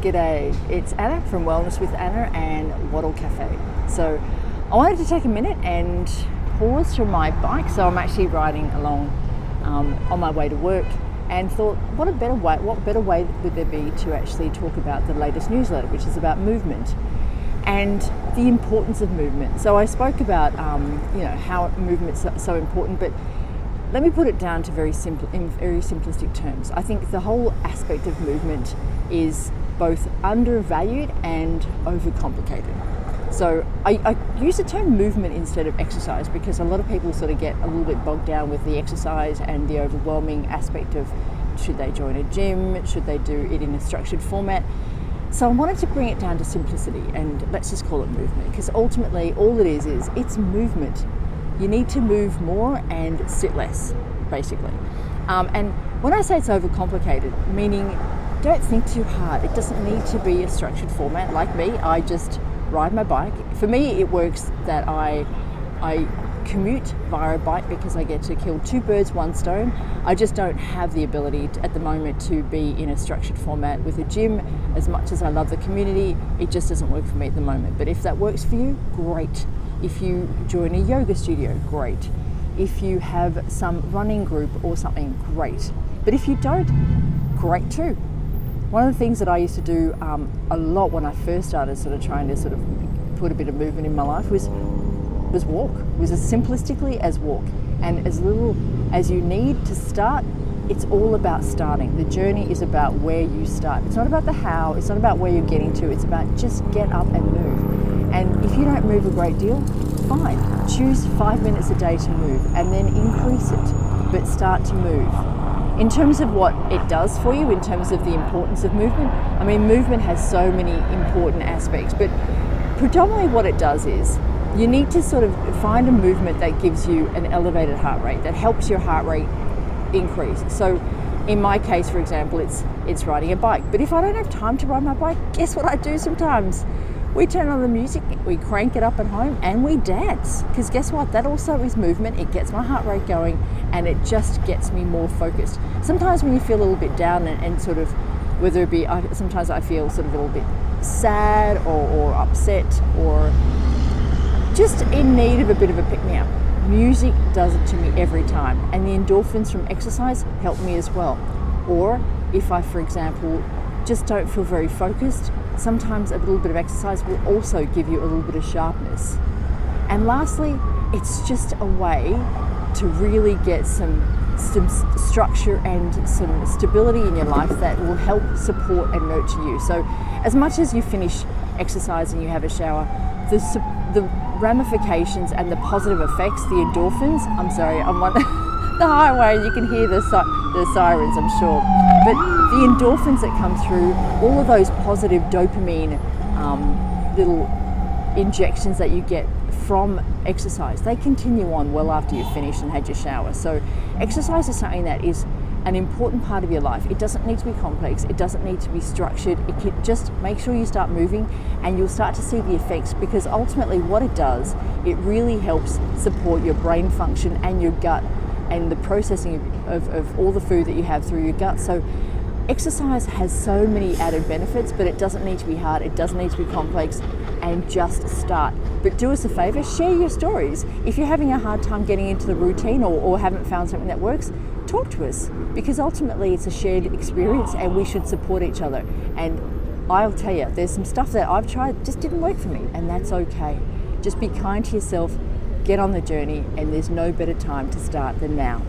G'day, it's Anna from Wellness with Anna and Wattle Cafe. So I wanted to take a minute and pause from my bike. So I'm actually riding along on my way to work and thought, what better way would there be to actually talk about the latest newsletter, which is about movement and the importance of movement. So I spoke about how movement's so important, but let me put it down to in very simplistic terms. I think the whole aspect of movement is both undervalued and overcomplicated. So I use the term movement instead of exercise because a lot of people sort of get a little bit bogged down with the exercise and the overwhelming aspect of should they join a gym, should they do it in a structured format. So I wanted to bring it down to simplicity and let's just call it movement, because ultimately all it is it's movement. You need to move more and sit less, basically. And when I say it's overcomplicated, meaning don't think too hard. It doesn't need to be a structured format. Like me, I just ride my bike. For me, it works that I commute via a bike because I get to kill two birds, one stone. I just don't have the ability at the moment to be in a structured format with a gym. As much as I love the community, it just doesn't work for me at the moment. But if that works for you, great. If you join a yoga studio, great. If you have some running group or something, great. But if you don't, great too. One of the things that I used to do a lot when I first started sort of trying to sort of put a bit of movement in my life was walk. It was as simplistically as walk. And as little as you need to start, it's all about starting. The journey is about where you start. It's not about the how, it's not about where you're getting to, it's about just get up and move. And if you don't move a great deal, fine. Choose 5 minutes a day to move and then increase it, but start to move. In terms of what it does for you, in terms of the importance of movement, I mean, movement has so many important aspects, but predominantly what it does is you need to sort of find a movement that gives you an elevated heart rate, that helps your heart rate increase. So in my case, for example, it's riding a bike. But if I don't have time to ride my bike, guess what I do sometimes? We turn on the music, we crank it up at home and we dance. Because guess what? That also is movement. It gets my heart rate going and it just gets me more focused. Sometimes when you feel a little bit down and sort of, whether it be, sometimes I feel sort of a little bit sad or upset or just in need of a bit of a pick-me-up. Music does it to me every time. And the endorphins from exercise help me as well. Or if I, for example, just don't feel very focused, sometimes a little bit of exercise will also give you a little bit of sharpness. And lastly, it's just a way to really get some structure and some stability in your life that will help support and nurture you. So as much as you finish exercise and you have a shower, the ramifications and the positive effects, the endorphins, I'm on the highway, you can hear the sirens, I'm sure. But the endorphins that come through, all of those positive dopamine little injections that you get from exercise, they continue on well after you've finished and had your shower. So exercise is something that is an important part of your life. It doesn't need to be complex, it doesn't need to be structured. It can just make sure you start moving and you'll start to see the effects, because ultimately what it does, it really helps support your brain function and your gut and the processing of all the food that you have through your gut. So exercise has so many added benefits, but it doesn't need to be hard, it doesn't need to be complex, and just start. But do us a favor, share your stories. If you're having a hard time getting into the routine or haven't found something that works, talk to us, because ultimately it's a shared experience and we should support each other. And I'll tell you, there's some stuff that I've tried just didn't work for me, and that's okay. Just be kind to yourself, get on the journey, and there's no better time to start than now.